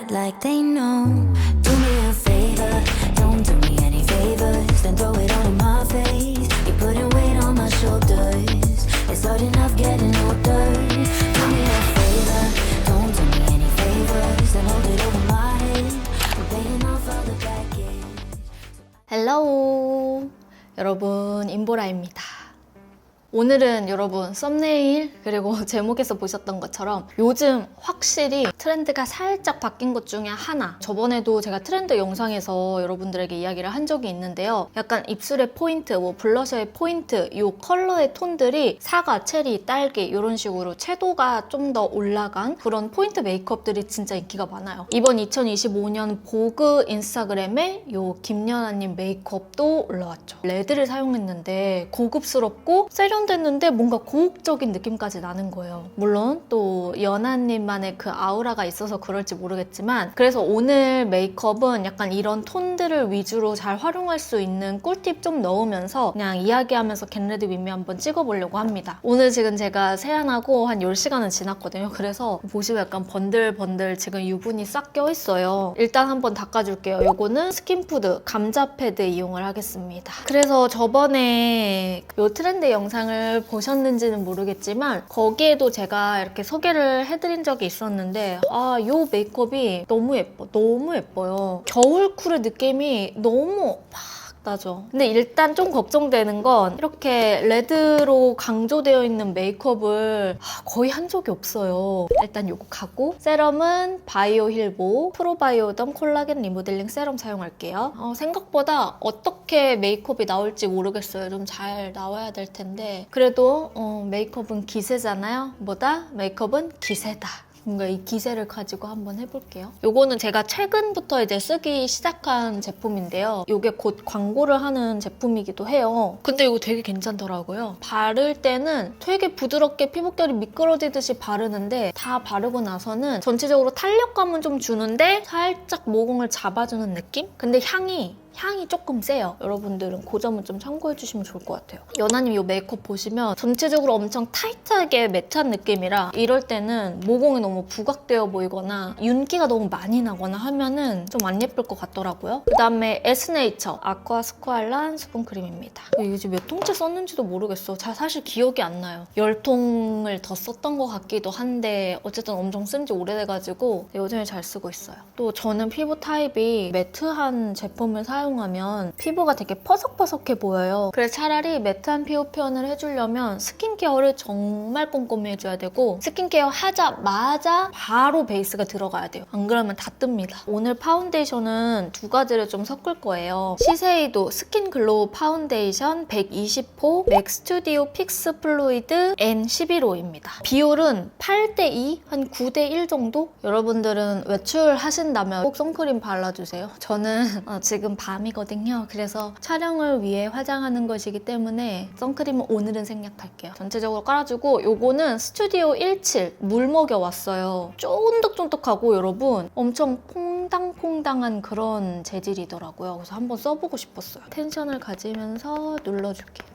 act like they know. Do me a favor, don't do me any favors. Then throw it all in my face. You're putting weight on my shoulders. It's hard enough getting older. Do me a favor, don't do me any favors. Then hold it over my head. I'm paying off all the baggage. 헬로우 여러분, 임보라입니다. 오늘은 여러분 썸네일 그리고 제목에서 보셨던 것처럼 요즘 확실히 트렌드가 살짝 바뀐 것 중에 하나, 저번에도 제가 트렌드 영상에서 여러분들에게 이야기를 한 적이 있는데요. 약간 입술의 포인트, 블러셔의 포인트, 이 컬러의 톤들이 사과, 체리, 딸기 이런 식으로 채도가 좀 더 올라간 그런 포인트 메이크업들이 진짜 인기가 많아요. 이번 2025년 보그 인스타그램에 이 김연아님 메이크업도 올라왔죠. 레드를 사용했는데 고급스럽고 세련됐는데 뭔가 고혹적인 느낌까지 나는 거예요. 물론 또 연아님만의 그 아우라가 있어서 그럴지 모르겠지만, 그래서 오늘 메이크업은 약간 이런 톤들을 위주로 잘 활용할 수 있는 꿀팁 좀 넣으면서 그냥 이야기하면서 겟레디 윗미 한번 찍어보려고 합니다. 오늘 지금 제가 세안하고 한 10시간은 지났거든요. 그래서 보시면 약간 번들번들 지금 유분이 싹 껴있어요. 일단 한번 닦아줄게요. 요거는 스킨푸드 감자 패드 이용을 하겠습니다. 그래서 저번에 요 트렌드 영상을 보셨는지는 모르겠지만 거기에도 제가 이렇게 소개를 해드린 적이 있었는데 요 메이크업이 너무 예뻐. 너무 예뻐요. 겨울 쿨의 느낌이 너무 나죠. 근데 일단 좀 걱정되는 건 이렇게 레드로 강조되어 있는 메이크업을 거의 한 적이 없어요. 일단 요거 가고, 세럼은 바이오 힐보 프로바이오덤 콜라겐 리모델링 세럼 사용할게요. 생각보다 어떻게 메이크업이 나올지 모르겠어요. 좀 잘 나와야 될 텐데 그래도 메이크업은 기세잖아요. 뭐다? 메이크업은 기세다. 뭔가 이 기세를 가지고 한번 해볼게요. 요거는 제가 최근부터 이제 쓰기 시작한 제품인데요. 요게 곧 광고를 하는 제품이기도 해요. 근데 이거 되게 괜찮더라고요. 바를 때는 되게 부드럽게 피부결이 미끄러지듯이 바르는데 다 바르고 나서는 전체적으로 탄력감은 좀 주는데 살짝 모공을 잡아주는 느낌? 근데 향이 조금 세요. 여러분들은 그 점은 좀 참고해주시면 좋을 것 같아요. 연아님 이 메이크업 보시면 전체적으로 엄청 타이트하게 매트한 느낌이라 이럴 때는 모공이 너무 부각되어 보이거나 윤기가 너무 많이 나거나 하면은 좀 안 예쁠 것 같더라고요. 그 다음에 에스네이처 아쿠아 스쿠알란 수분크림입니다. 이거 지금 몇 통째 썼는지도 모르겠어. 사실 기억이 안 나요. 10통을 더 썼던 것 같기도 한데 어쨌든 엄청 쓴 지 오래돼가지고 요즘에 잘 쓰고 있어요. 또 저는 피부 타입이 매트한 제품을 사용하면 피부가 되게 퍼석퍼석해 보여요. 그래서 차라리 매트한 피부 표현을 해주려면 스킨케어를 정말 꼼꼼히 해줘야 되고, 스킨케어 하자마자 바로 베이스가 들어가야 돼요. 안 그러면 다 뜹니다. 오늘 파운데이션은 두 가지를 좀 섞을 거예요. 시세이도 스킨 글로우 파운데이션 120호 맥 스튜디오 픽스 플루이드 N11호입니다. 비율은 8:2, 한 9:1 정도? 여러분들은 외출하신다면 꼭 선크림 발라주세요. 저는 지금 밤이거든요. 그래서 촬영을 위해 화장하는 것이기 때문에 선크림은 오늘은 생략할게요. 전체적으로 깔아주고, 요거는 스튜디오 17 물 먹여왔어요. 쫀득쫀득하고 여러분 엄청 퐁당퐁당한 그런 재질이더라고요. 그래서 한번 써보고 싶었어요. 텐션을 가지면서 눌러줄게요.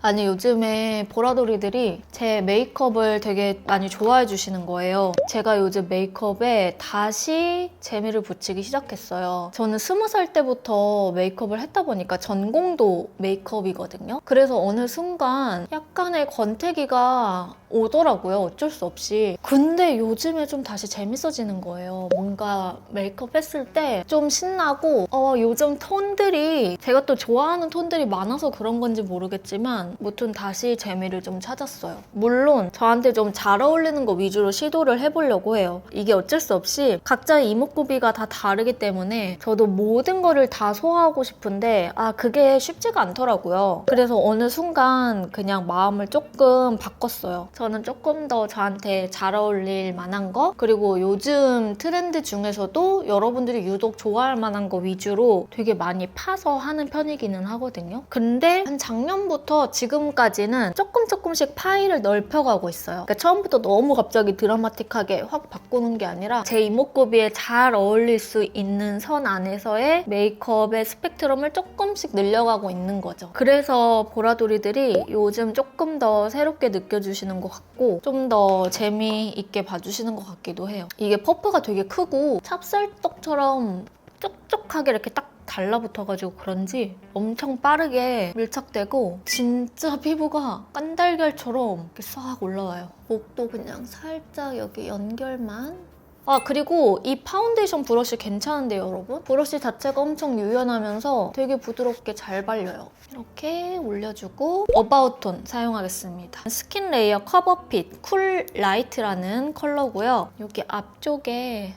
아니, 요즘에 보라돌이들이 제 메이크업을 되게 많이 좋아해 주시는 거예요. 제가 요즘 메이크업에 다시 재미를 붙이기 시작했어요. 저는 20살 때부터 메이크업을 했다 보니까 전공도 메이크업이거든요. 그래서 어느 순간 약간의 권태기가 오더라고요. 어쩔 수 없이. 근데 요즘에 좀 다시 재밌어지는 거예요. 뭔가 메이크업 했을 때 좀 신나고 요즘 톤들이 제가 또 좋아하는 톤들이 많아서 그런 건지 모르겠지만 무튼 다시 재미를 좀 찾았어요. 물론 저한테 좀 잘 어울리는 거 위주로 시도를 해보려고 해요. 이게 어쩔 수 없이 각자의 이목구비가 다 다르기 때문에 저도 모든 거를 다 소화하고 싶은데 그게 쉽지가 않더라고요. 그래서 어느 순간 그냥 마음을 조금 바꿨어요. 저는 조금 더 저한테 잘 어울릴 만한 거, 그리고 요즘 트렌드 중에서도 여러분들이 유독 좋아할 만한 거 위주로 되게 많이 파서 하는 편이기는 하거든요. 근데 한 작년부터 지금까지는 조금씩 파이를 넓혀가고 있어요. 그러니까 처음부터 너무 갑자기 드라마틱하게 확 바꾸는 게 아니라 제 이목구비에 잘 어울릴 수 있는 선 안에서의 메이크업의 스펙트럼을 조금씩 늘려가고 있는 거죠. 그래서 보라돌이들이 요즘 조금 더 새롭게 느껴주시는 것 같고 좀 더 재미있게 봐주시는 것 같기도 해요. 이게 퍼프가 되게 크고 찹쌀떡처럼 촉촉하게 이렇게 딱 달라붙어가지고 그런지 엄청 빠르게 밀착되고 진짜 피부가 깐달걀처럼 이렇게 싹 올라와요. 목도 그냥 살짝 여기 연결만. 아, 그리고 이 파운데이션 브러쉬 괜찮은데요, 여러분? 브러쉬 자체가 엄청 유연하면서 되게 부드럽게 잘 발려요. 이렇게 올려주고 어바웃 톤 사용하겠습니다. 스킨 레이어 커버핏 쿨 라이트라는 컬러고요. 여기 앞쪽에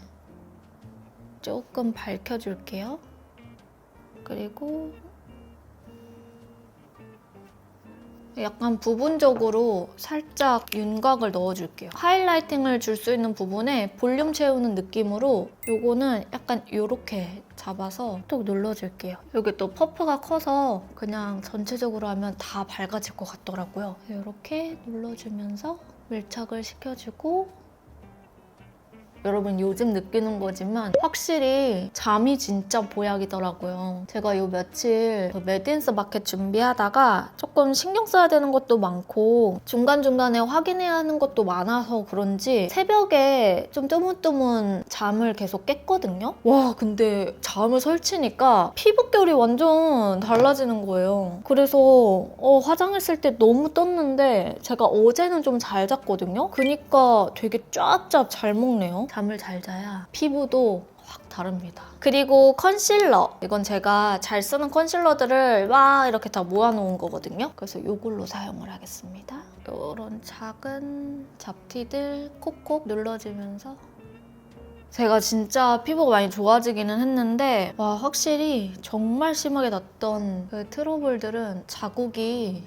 조금 밝혀줄게요. 그리고 약간 부분적으로 살짝 윤곽을 넣어줄게요. 하이라이팅을 줄 수 있는 부분에 볼륨 채우는 느낌으로 요거는 약간 요렇게 잡아서 톡 눌러줄게요. 여기 또 퍼프가 커서 그냥 전체적으로 하면 다 밝아질 것 같더라고요. 이렇게 눌러주면서 밀착을 시켜주고 여러분 요즘 느끼는 거지만 확실히 잠이 진짜 보약이더라고요. 제가 요 며칠 매드인스 마켓 준비하다가 조금 신경 써야 되는 것도 많고 중간중간에 확인해야 하는 것도 많아서 그런지 새벽에 좀 뜨문뜨문 잠을 계속 깼거든요. 와, 근데 잠을 설치니까 피부결이 완전 달라지는 거예요. 그래서 화장했을 때 너무 떴는데 제가 어제는 좀 잘 잤거든요. 그니까 되게 쫙쫙 잘 먹네요. 잠을 잘 자야 피부도 확 다릅니다. 그리고 컨실러. 이건 제가 잘 쓰는 컨실러들을 막 이렇게 다 모아놓은 거거든요. 그래서 이걸로 사용을 하겠습니다. 이런 작은 잡티들 콕콕 눌러주면서 제가 진짜 피부가 많이 좋아지기는 했는데 와, 확실히 정말 심하게 났던 그 트러블들은 자국이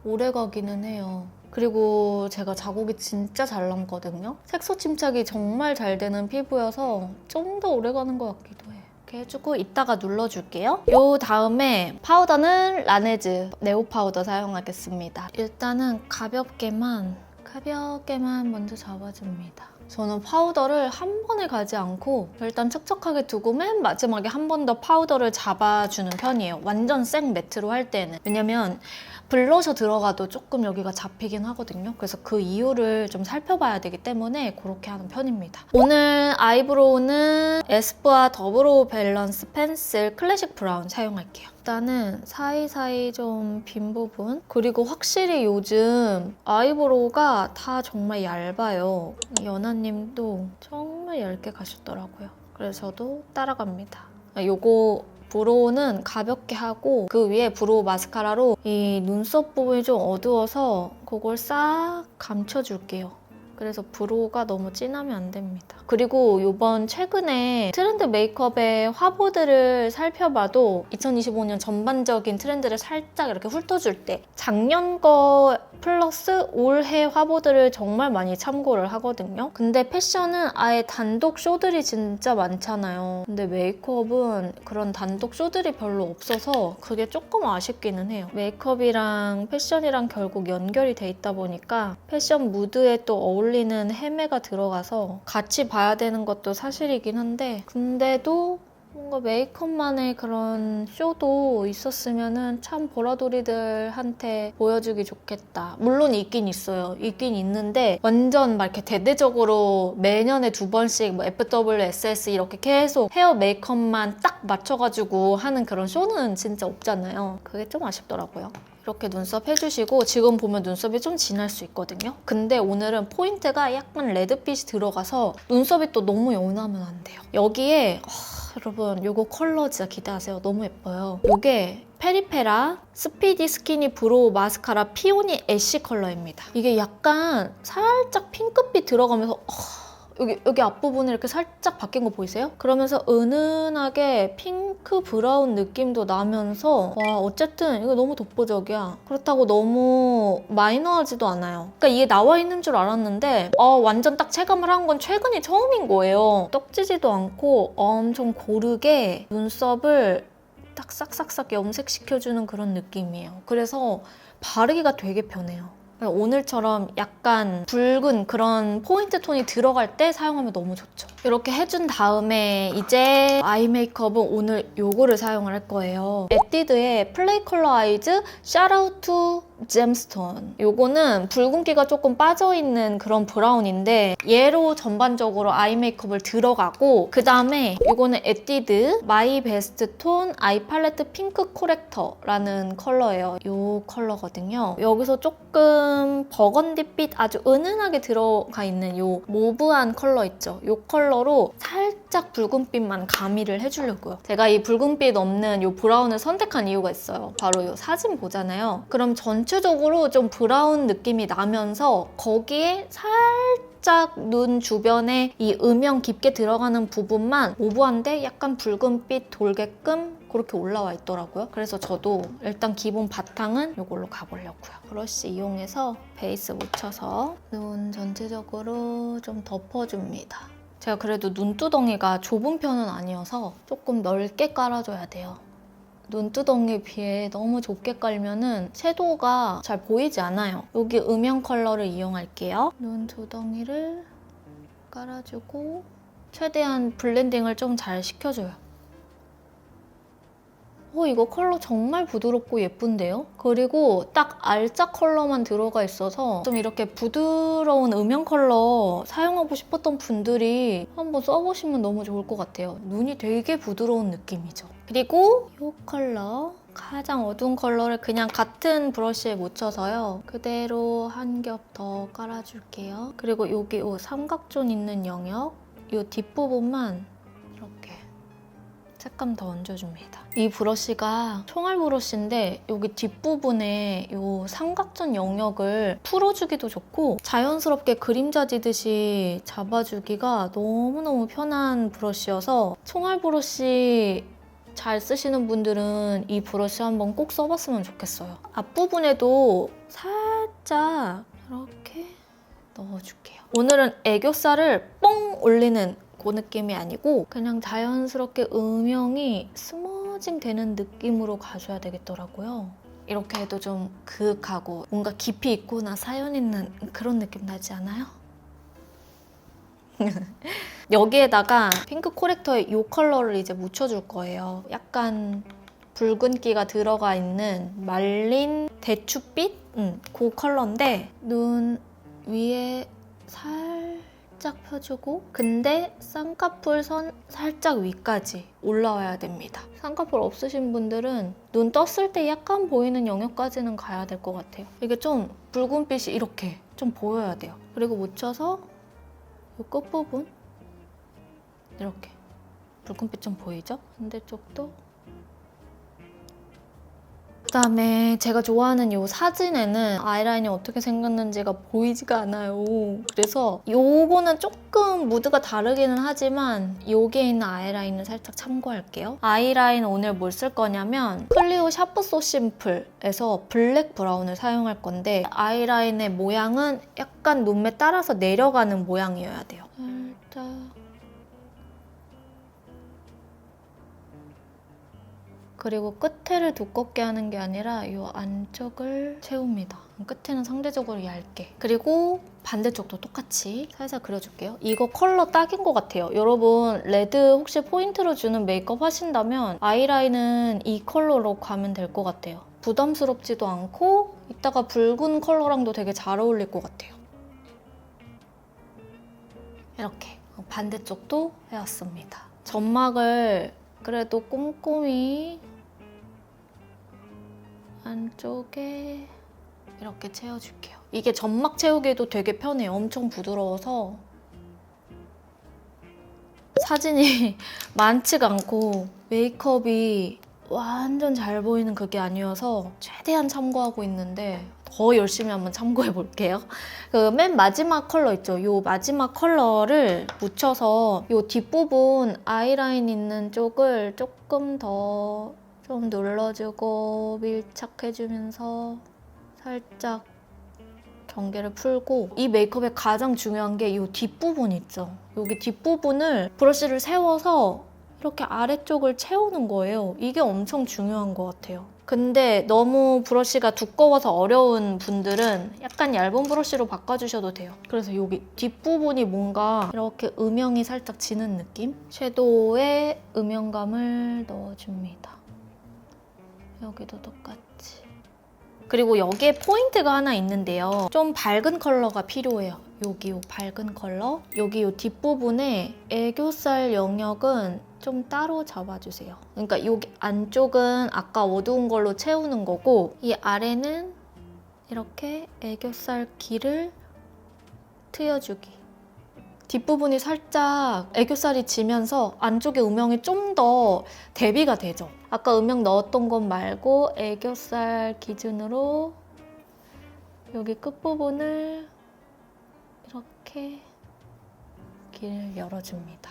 오래 가기는 해요. 그리고 제가 자국이 진짜 잘 남거든요. 색소 침착이 정말 잘 되는 피부여서 좀 더 오래 가는 것 같기도 해요. 이렇게 해주고 이따가 눌러줄게요. 요 다음에 파우더는 라네즈 네오 파우더 사용하겠습니다. 일단은 가볍게만 먼저 잡아줍니다. 저는 파우더를 한 번에 가지 않고 일단 촉촉하게 두고 맨 마지막에 한 번 더 파우더를 잡아주는 편이에요. 완전 생 매트로 할 때는. 왜냐면 블러셔 들어가도 조금 여기가 잡히긴 하거든요. 그래서 그 이유를 좀 살펴봐야 되기 때문에 그렇게 하는 편입니다. 오늘 아이브로우는 에스쁘아 더블 밸런스 펜슬 클래식 브라운 사용할게요. 일단은 사이사이 좀 빈 부분, 그리고 확실히 요즘 아이브로우가 다 정말 얇아요. 연하님도 정말 얇게 가셨더라고요. 그래서 저도 따라갑니다. 요거 브로우는 가볍게 하고 그 위에 브로우 마스카라로 이 눈썹 부분이 좀 어두워서 그걸 싹 감춰줄게요. 그래서 브로우가 너무 진하면 안 됩니다. 그리고 이번 최근에 트렌드 메이크업의 화보들을 살펴봐도 2025년 전반적인 트렌드를 살짝 이렇게 훑어줄 때 작년 거 플러스 올해 화보들을 정말 많이 참고를 하거든요. 근데 패션은 아예 단독 쇼들이 진짜 많잖아요. 근데 메이크업은 그런 단독 쇼들이 별로 없어서 그게 조금 아쉽기는 해요. 메이크업이랑 패션이랑 결국 연결이 돼 있다 보니까 패션 무드에 또 어울리는 헤매가 들어가서 같이 봐야 되는 것도 사실이긴 한데 근데도 뭔가 메이크업만의 그런 쇼도 있었으면 참 보라돌이들한테 보여주기 좋겠다. 물론 있긴 있어요. 있긴 있는데 완전 막 이렇게 대대적으로 매년에 2번씩 뭐 FWSS 이렇게 계속 헤어 메이크업만 딱 맞춰가지고 하는 그런 쇼는 진짜 없잖아요. 그게 좀 아쉽더라고요. 이렇게 눈썹 해주시고 지금 보면 눈썹이 좀 진할 수 있거든요. 근데 오늘은 포인트가 약간 레드빛이 들어가서 눈썹이 또 너무 연하면 안 돼요. 여기에 여러분 이거 컬러 진짜 기대하세요. 너무 예뻐요. 이게 페리페라 스피디 스키니 브로우 마스카라 피오니 애쉬 컬러입니다. 이게 약간 살짝 핑크빛 들어가면서 여기 앞부분에 이렇게 살짝 바뀐 거 보이세요? 그러면서 은은하게 핑크 브라운 느낌도 나면서 와, 어쨌든 이거 너무 독보적이야. 그렇다고 너무 마이너하지도 않아요. 그러니까 이게 나와 있는 줄 알았는데 완전 딱 체감을 한 건 최근이 처음인 거예요. 떡지지도 않고 엄청 고르게 눈썹을 딱 싹싹싹 염색시켜주는 그런 느낌이에요. 그래서 바르기가 되게 편해요. 오늘처럼 약간 붉은 그런 포인트 톤이 들어갈 때 사용하면 너무 좋죠. 이렇게 해준 다음에 이제 아이 메이크업은 오늘 요거를 사용을 할 거예요. 에뛰드의 플레이 컬러 아이즈 샤라웃 투 잼스톤. 요거는 붉은기가 조금 빠져있는 그런 브라운인데 얘로 전반적으로 아이 메이크업을 들어가고 그 다음에 요거는 에뛰드 마이 베스트 톤 아이 팔레트 핑크 코렉터라는 컬러예요. 요 컬러거든요. 여기서 조금 버건디빛 아주 은은하게 들어가 있는 요 모브한 컬러 있죠. 요 컬러로 살짝 붉은빛만 가미를 해주려고요. 제가 이 붉은빛 없는 요 브라운을 선택한 이유가 있어요. 바로 요 사진 보잖아요. 그럼 전체적으로 좀 브라운 느낌이 나면서 거기에 살짝 눈 주변에 이 음영 깊게 들어가는 부분만 모브한데 약간 붉은빛 돌게끔 그렇게 올라와 있더라고요. 그래서 저도 일단 기본 바탕은 이걸로 가보려고요. 브러쉬 이용해서 베이스 묻혀서 눈 전체적으로 좀 덮어줍니다. 제가 그래도 눈두덩이가 좁은 편은 아니어서 조금 넓게 깔아줘야 돼요. 눈두덩이에 비해 너무 좁게 깔면은 섀도우가 잘 보이지 않아요. 여기 음영 컬러를 이용할게요. 눈두덩이를 깔아주고 최대한 블렌딩을 좀 잘 시켜줘요. 이거 컬러 정말 부드럽고 예쁜데요? 그리고 딱 알짜 컬러만 들어가 있어서 좀 이렇게 부드러운 음영 컬러 사용하고 싶었던 분들이 한번 써보시면 너무 좋을 것 같아요. 눈이 되게 부드러운 느낌이죠. 그리고 이 컬러, 가장 어두운 컬러를 그냥 같은 브러쉬에 묻혀서요. 그대로 한 겹 더 깔아줄게요. 그리고 여기 이 삼각존 있는 영역, 이 뒷부분만 이렇게 색감 더 얹어줍니다. 이 브러쉬가 총알 브러쉬인데 여기 뒷부분에 이 삼각존 영역을 풀어주기도 좋고 자연스럽게 그림자 지듯이 잡아주기가 너무너무 편한 브러쉬여서 총알 브러쉬 잘 쓰시는 분들은 이 브러쉬 한번 꼭 써봤으면 좋겠어요. 앞부분에도 살짝 이렇게 넣어줄게요. 오늘은 애교살을 뻥 올리는 그 느낌이 아니고 그냥 자연스럽게 음영이 스머징 되는 느낌으로 가줘야 되겠더라고요. 이렇게 해도 좀 그윽하고 뭔가 깊이 있거나 사연 있는 그런 느낌 나지 않아요? 여기에다가 핑크 코렉터의 이 컬러를 이제 묻혀줄 거예요. 약간 붉은기가 들어가 있는 말린 대추빛? 그 컬러인데 눈 위에 살짝 펴주고 근데 쌍꺼풀 선 살짝 위까지 올라와야 됩니다. 쌍꺼풀 없으신 분들은 눈 떴을 때 약간 보이는 영역까지는 가야 될 것 같아요. 이게 좀 붉은빛이 이렇게 좀 보여야 돼요. 그리고 묻혀서 이 끝부분 이렇게 붉은빛 좀 보이죠? 반대쪽도 그다음에 제가 좋아하는 이 사진에는 아이라인이 어떻게 생겼는지가 보이지가 않아요. 그래서 요거는 조금 무드가 다르기는 하지만 여기에 있는 아이라인을 살짝 참고할게요. 아이라인 오늘 뭘 쓸 거냐면 클리오 샤프 소 심플에서 블랙 브라운을 사용할 건데 아이라인의 모양은 약간 눈매 따라서 내려가는 모양이어야 돼요. 살짝 그리고 끝에를 두껍게 하는 게 아니라 이 안쪽을 채웁니다. 끝에는 상대적으로 얇게. 그리고 반대쪽도 똑같이 살살 그려줄게요. 이거 컬러 딱인 것 같아요. 여러분 레드 혹시 포인트로 주는 메이크업 하신다면 아이라인은 이 컬러로 가면 될 것 같아요. 부담스럽지도 않고 이따가 붉은 컬러랑도 되게 잘 어울릴 것 같아요. 이렇게 반대쪽도 해왔습니다. 점막을 그래도 꼼꼼히 안쪽에 이렇게 채워줄게요. 이게 점막 채우기도 되게 편해요. 엄청 부드러워서 사진이 많지가 않고 메이크업이 완전 잘 보이는 그게 아니어서 최대한 참고하고 있는데 더 열심히 한번 참고해 볼게요. 그 맨 마지막 컬러 있죠? 이 마지막 컬러를 묻혀서 이 뒷부분 아이라인 있는 쪽을 조금 더 좀 눌러주고 밀착해주면서 살짝 경계를 풀고 이 메이크업의 가장 중요한 게 이 뒷부분 있죠? 여기 뒷부분을 브러쉬를 세워서 이렇게 아래쪽을 채우는 거예요. 이게 엄청 중요한 것 같아요. 근데 너무 브러쉬가 두꺼워서 어려운 분들은 약간 얇은 브러쉬로 바꿔주셔도 돼요. 그래서 여기 뒷부분이 뭔가 이렇게 음영이 살짝 지는 느낌? 섀도우에 음영감을 넣어줍니다. 여기도 똑같이. 그리고 여기에 포인트가 하나 있는데요. 좀 밝은 컬러가 필요해요. 여기 요 밝은 컬러. 여기 요 뒷부분에 애교살 영역은 좀 따로 잡아주세요. 그러니까 여기 안쪽은 아까 어두운 걸로 채우는 거고 이 아래는 이렇게 애교살 길을 트여주기. 뒷부분이 살짝 애교살이 지면서 안쪽에 음영이 좀 더 대비가 되죠. 아까 음영 넣었던 것 말고 애교살 기준으로 여기 끝부분을 이렇게 길을 열어줍니다.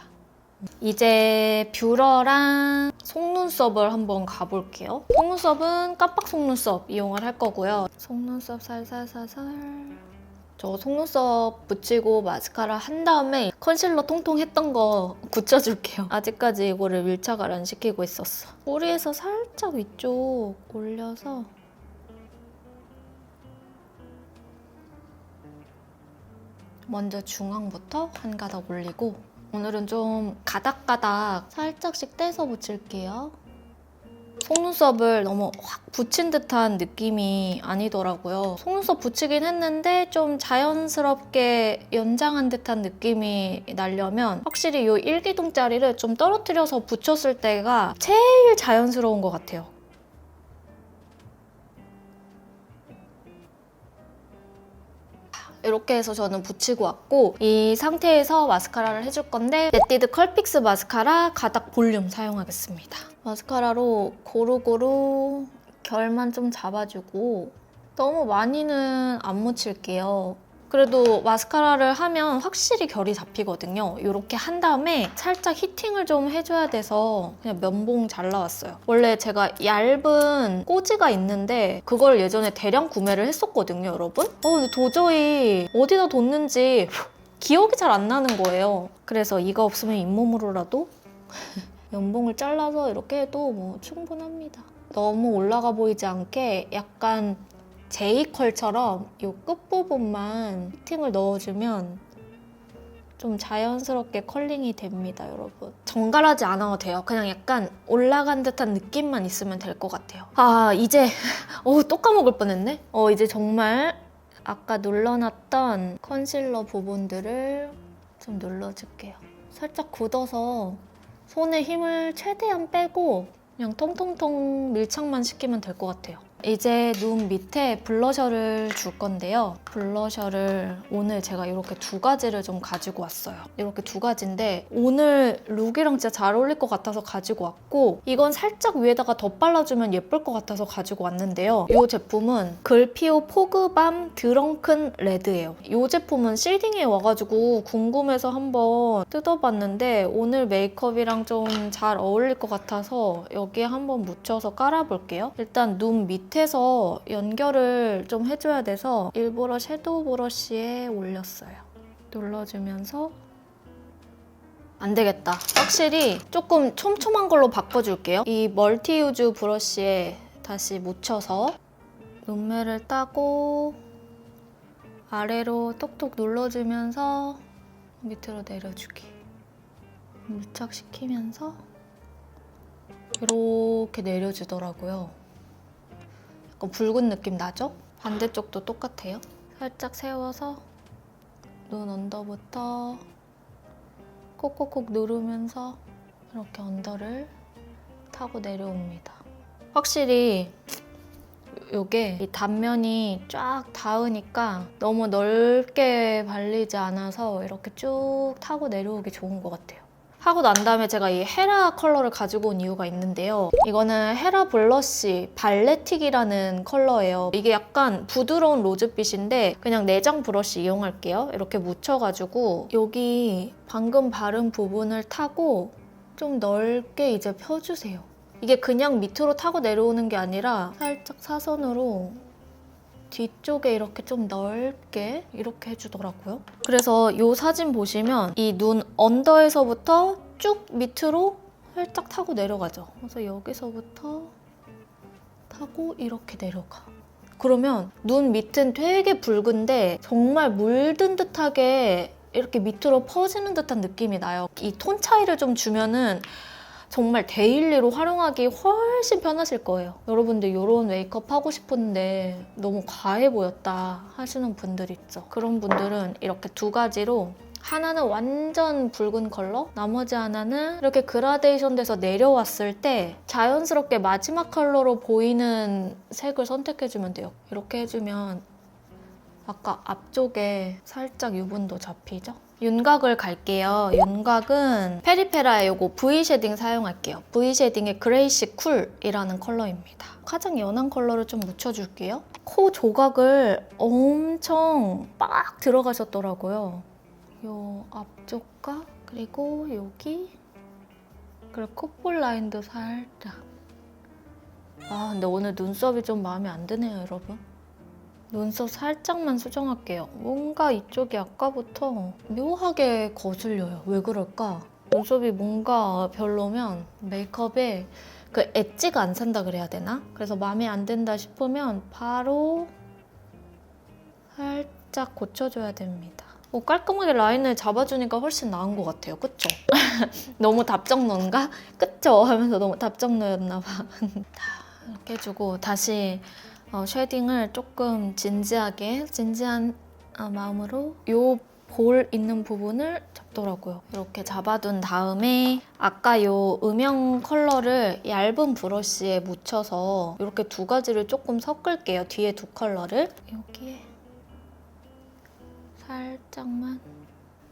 이제 뷰러랑 속눈썹을 한번 가볼게요. 속눈썹은 깜빡 속눈썹 이용을 할 거고요. 속눈썹 살살살살. 저 속눈썹 붙이고 마스카라 한 다음에 컨실러 통통 했던 거 굳혀줄게요. 아직까지 이거를 밀착을 안 시키고 있었어. 뿌리에서 살짝 위쪽 올려서 먼저 중앙부터 한 가닥 올리고 오늘은 좀 가닥가닥 살짝씩 떼서 붙일게요. 속눈썹을 너무 확 붙인 듯한 느낌이 아니더라고요. 속눈썹 붙이긴 했는데 좀 자연스럽게 연장한 듯한 느낌이 나려면 확실히 이 1기둥짜리를 좀 떨어뜨려서 붙였을 때가 제일 자연스러운 것 같아요. 이렇게 해서 저는 붙이고 왔고 이 상태에서 마스카라를 해줄 건데 네티드 컬픽스 마스카라 가닥 볼륨 사용하겠습니다. 마스카라로 고루고루 결만 좀 잡아주고 너무 많이는 안 묻힐게요. 그래도 마스카라를 하면 확실히 결이 잡히거든요. 이렇게 한 다음에 살짝 히팅을 좀 해줘야 돼서 그냥 면봉 잘라왔어요. 원래 제가 얇은 꼬지가 있는데 그걸 예전에 대량 구매를 했었거든요, 여러분. 근데 도저히 어디다 뒀는지 기억이 잘 안 나는 거예요. 그래서 이거 없으면 잇몸으로라도 면봉을 잘라서 이렇게 해도 뭐 충분합니다. 너무 올라가 보이지 않게 약간 제이컬처럼 이 끝부분만 히팅을 넣어주면 좀 자연스럽게 컬링이 됩니다, 여러분. 정갈하지 않아도 돼요. 그냥 약간 올라간 듯한 느낌만 있으면 될 것 같아요. 이제 또 까먹을 뻔했네. 이제 정말 아까 눌러놨던 컨실러 부분들을 좀 눌러줄게요. 살짝 굳어서 손에 힘을 최대한 빼고 그냥 통통통 밀착만 시키면 될 것 같아요. 이제 눈 밑에 블러셔를 줄 건데요. 블러셔를 오늘 제가 이렇게 두 가지를 좀 가지고 왔어요. 이렇게 두 가지인데 오늘 룩이랑 진짜 잘 어울릴 것 같아서 가지고 왔고 이건 살짝 위에다가 덧발라주면 예쁠 것 같아서 가지고 왔는데요. 이 제품은 글피오 포그밤 드렁큰 레드예요. 이 제품은 실딩에 와가지고 궁금해서 한번 뜯어봤는데 오늘 메이크업이랑 좀 잘 어울릴 것 같아서 여기에 한번 묻혀서 깔아볼게요. 일단 눈 밑에서 연결을 좀 해줘야 돼서 일부러 섀도우 브러쉬에 올렸어요. 눌러주면서 안 되겠다. 확실히 조금 촘촘한 걸로 바꿔줄게요. 이 멀티유즈 브러쉬에 다시 묻혀서 눈매를 따고 아래로 톡톡 눌러주면서 밑으로 내려주기. 밀착시키면서 이렇게 내려주더라고요. 약간 붉은 느낌 나죠? 반대쪽도 똑같아요. 살짝 세워서 눈 언더부터 콕콕콕 누르면서 이렇게 언더를 타고 내려옵니다. 확실히 이게 이 단면이 쫙 닿으니까 너무 넓게 발리지 않아서 이렇게 쭉 타고 내려오기 좋은 것 같아요. 하고 난 다음에 제가 이 헤라 컬러를 가지고 온 이유가 있는데요. 이거는 헤라 블러쉬 발레틱이라는 컬러예요. 이게 약간 부드러운 로즈빛인데 그냥 내장 브러쉬 이용할게요. 이렇게 묻혀가지고 여기 방금 바른 부분을 타고 좀 넓게 이제 펴주세요. 이게 그냥 밑으로 타고 내려오는 게 아니라 살짝 사선으로 뒤쪽에 이렇게 좀 넓게 이렇게 해주더라고요. 그래서 이 사진 보시면 이 눈 언더에서부터 쭉 밑으로 살짝 타고 내려가죠. 그래서 여기서부터 타고 이렇게 내려가. 그러면 눈 밑은 되게 붉은데 정말 물든 듯하게 이렇게 밑으로 퍼지는 듯한 느낌이 나요. 이 톤 차이를 좀 주면은 정말 데일리로 활용하기 훨씬 편하실 거예요. 여러분들 이런 메이크업 하고 싶은데 너무 과해 보였다 하시는 분들 있죠. 그런 분들은 이렇게 두 가지로 하나는 완전 붉은 컬러, 나머지 하나는 이렇게 그라데이션 돼서 내려왔을 때 자연스럽게 마지막 컬러로 보이는 색을 선택해주면 돼요. 이렇게 해주면 아까 앞쪽에 살짝 유분도 잡히죠? 윤곽을 갈게요. 윤곽은 페리페라의 요거 V 쉐딩 사용할게요. V 쉐딩의 그레이시 쿨이라는 컬러입니다. 가장 연한 컬러를 좀 묻혀줄게요. 코 조각을 엄청 빡 들어가셨더라고요. 요 앞쪽과 그리고 여기 그리고 콧볼 라인도 살짝. 아 근데 오늘 눈썹이 좀 마음에 안 드네요, 여러분. 눈썹 살짝만 수정할게요. 뭔가 이쪽이 아까부터 묘하게 거슬려요. 왜 그럴까? 눈썹이 뭔가 별로면 메이크업에 그 엣지가 안 산다 그래야 되나? 그래서 마음에 안 든다 싶으면 바로 살짝 고쳐줘야 됩니다. 깔끔하게 라인을 잡아주니까 훨씬 나은 것 같아요. 그쵸? 너무 답정너인가? 그쵸? 하면서 너무 답정너였나 봐. 이렇게 해주고 다시 쉐딩을 조금 진지한 마음으로 요 볼 있는 부분을 잡더라고요. 이렇게 잡아둔 다음에 아까 요 음영 컬러를 얇은 브러쉬에 묻혀서 이렇게 두 가지를 조금 섞을게요. 뒤에 두 컬러를. 여기에 살짝만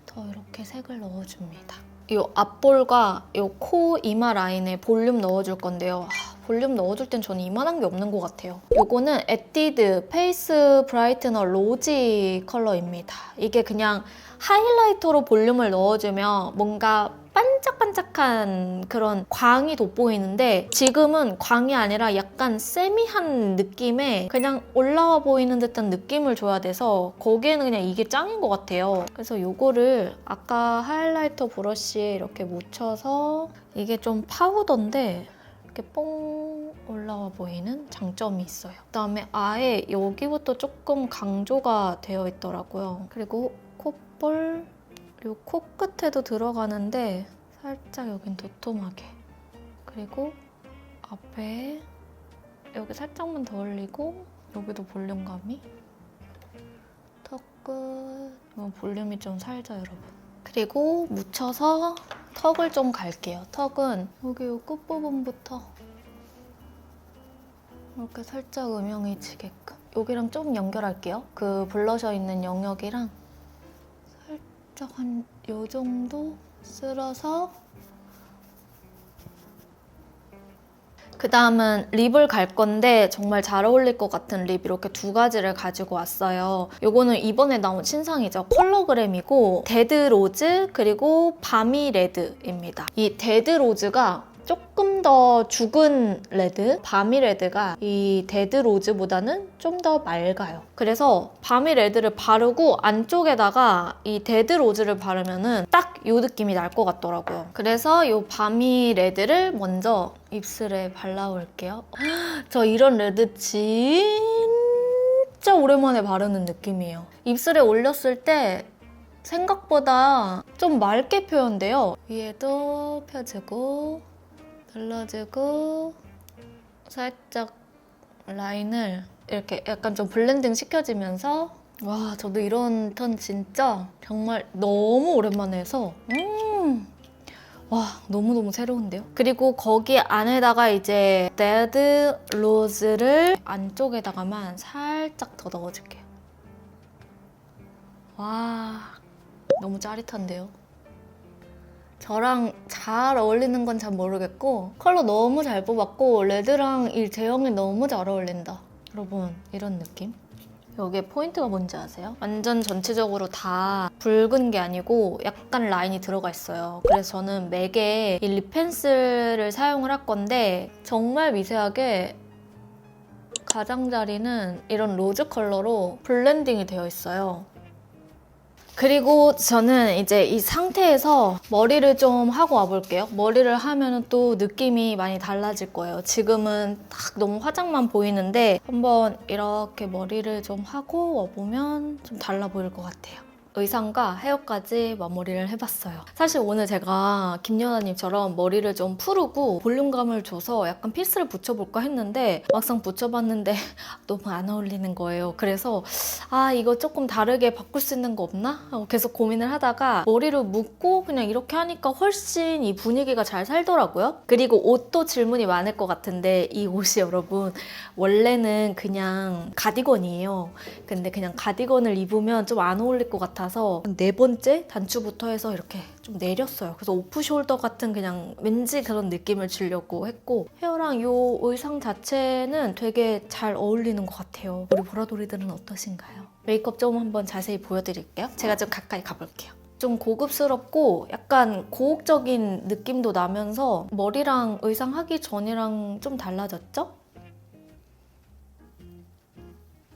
더 이렇게 색을 넣어줍니다. 이 앞볼과 이 코 이마 라인에 볼륨 넣어줄 건데요. 볼륨 넣어줄 땐 저는 이만한 게 없는 것 같아요. 이거는 에뛰드 페이스 브라이트너 로지 컬러입니다. 이게 그냥 하이라이터로 볼륨을 넣어주면 뭔가 반짝반짝한 그런 광이 돋보이는데 지금은 광이 아니라 약간 세미한 느낌의 그냥 올라와 보이는 듯한 느낌을 줘야 돼서 거기에는 그냥 이게 짱인 것 같아요. 그래서 이거를 아까 하이라이터 브러쉬에 이렇게 묻혀서 이게 좀 파우더인데 이렇게 뽕 올라와 보이는 장점이 있어요. 그다음에 아예 여기부터 조금 강조가 되어 있더라고요. 그리고 콧볼, 요 코끝에도 들어가는데 살짝 여긴 도톰하게. 그리고 앞에 여기 살짝만 더 올리고 여기도 볼륨감이. 턱 끝. 이건 볼륨이 좀 살죠, 여러분. 그리고 묻혀서 턱을 좀 갈게요. 턱은 여기 요 끝부분부터 이렇게 살짝 음영이 지게끔. 여기랑 좀 연결할게요. 그 블러셔 있는 영역이랑 살짝 한 요 정도 쓸어서 그 다음은 립을 갈 건데 정말 잘 어울릴 것 같은 립 이렇게 두 가지를 가지고 왔어요. 요거는 이번에 나온 신상이죠. 컬러그램이고 데드로즈 그리고 바미레드입니다. 이 데드로즈가 조금 더 죽은 레드, 바미레드가 이 데드로즈보다는 좀 더 맑아요. 그래서 바미레드를 바르고 안쪽에다가 이 데드로즈를 바르면은 딱 이 느낌이 날 것 같더라고요. 그래서 이 바미레드를 먼저 입술에 발라올게요. 저 이런 레드 진짜 오랜만에 바르는 느낌이에요. 입술에 올렸을 때 생각보다 좀 맑게 표현돼요. 위에도 펴주고 눌러주고 살짝 라인을 이렇게 약간 좀 블렌딩 시켜주면서 와 저도 이런 턴 진짜 정말 너무 오랜만에 해서 와 너무너무 새로운데요? 그리고 거기 안에다가 이제 데드 로즈를 안쪽에다가만 살짝 더 넣어줄게요. 와 너무 짜릿한데요? 저랑 잘 어울리는 건 잘 모르겠고 컬러 너무 잘 뽑았고 레드랑 이 제형이 너무 잘 어울린다. 여러분 이런 느낌? 여기에 포인트가 뭔지 아세요? 완전 전체적으로 다 붉은 게 아니고 약간 라인이 들어가 있어요. 그래서 저는 맥의 이 립 펜슬을 사용을 할 건데 정말 미세하게 가장자리는 이런 로즈 컬러로 블렌딩이 되어 있어요. 그리고 저는 이제 이 상태에서 머리를 좀 하고 와볼게요. 머리를 하면 또 느낌이 많이 달라질 거예요. 지금은 딱 너무 화장만 보이는데 한번 이렇게 머리를 좀 하고 와보면 좀 달라 보일 것 같아요. 의상과 헤어까지 마무리를 해봤어요. 사실 오늘 제가 김연아님처럼 머리를 좀 푸르고 볼륨감을 줘서 약간 피스를 붙여볼까 했는데 막상 붙여봤는데 너무 안 어울리는 거예요. 그래서 이거 조금 다르게 바꿀 수 있는 거 없나? 하고 계속 고민을 하다가 머리를 묶고 그냥 이렇게 하니까 훨씬 이 분위기가 잘 살더라고요. 그리고 옷도 질문이 많을 것 같은데 이 옷이 여러분 원래는 그냥 가디건이에요. 근데 그냥 가디건을 입으면 좀 안 어울릴 것 같아서 네 번째 단추부터 해서 이렇게 좀 내렸어요. 그래서 오프숄더 같은 그냥 왠지 그런 느낌을 주려고 했고 헤어랑 이 의상 자체는 되게 잘 어울리는 것 같아요. 우리 보라돌이들은 어떠신가요? 메이크업 좀 한번 자세히 보여드릴게요. 제가 좀 가까이 가볼게요. 좀 고급스럽고 약간 고혹적인 느낌도 나면서 머리랑 의상 하기 전이랑 좀 달라졌죠?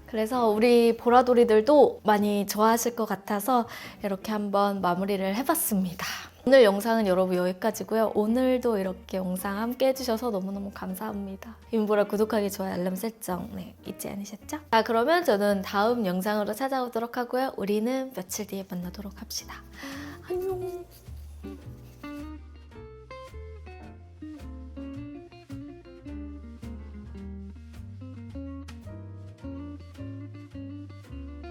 그래서 우리 보라돌이들도 많이 좋아하실 것 같아서 이렇게 한번 마무리를 해봤습니다. 오늘 영상은 여러분 여기까지고요. 오늘도 이렇게 영상 함께 해주셔서 너무너무 감사합니다. 임보라 구독하기, 좋아요, 알람 설정 잊지 않으셨죠? 자, 그러면 저는 다음 영상으로 찾아오도록 하고요. 우리는 며칠 뒤에 만나도록 합시다. 안녕.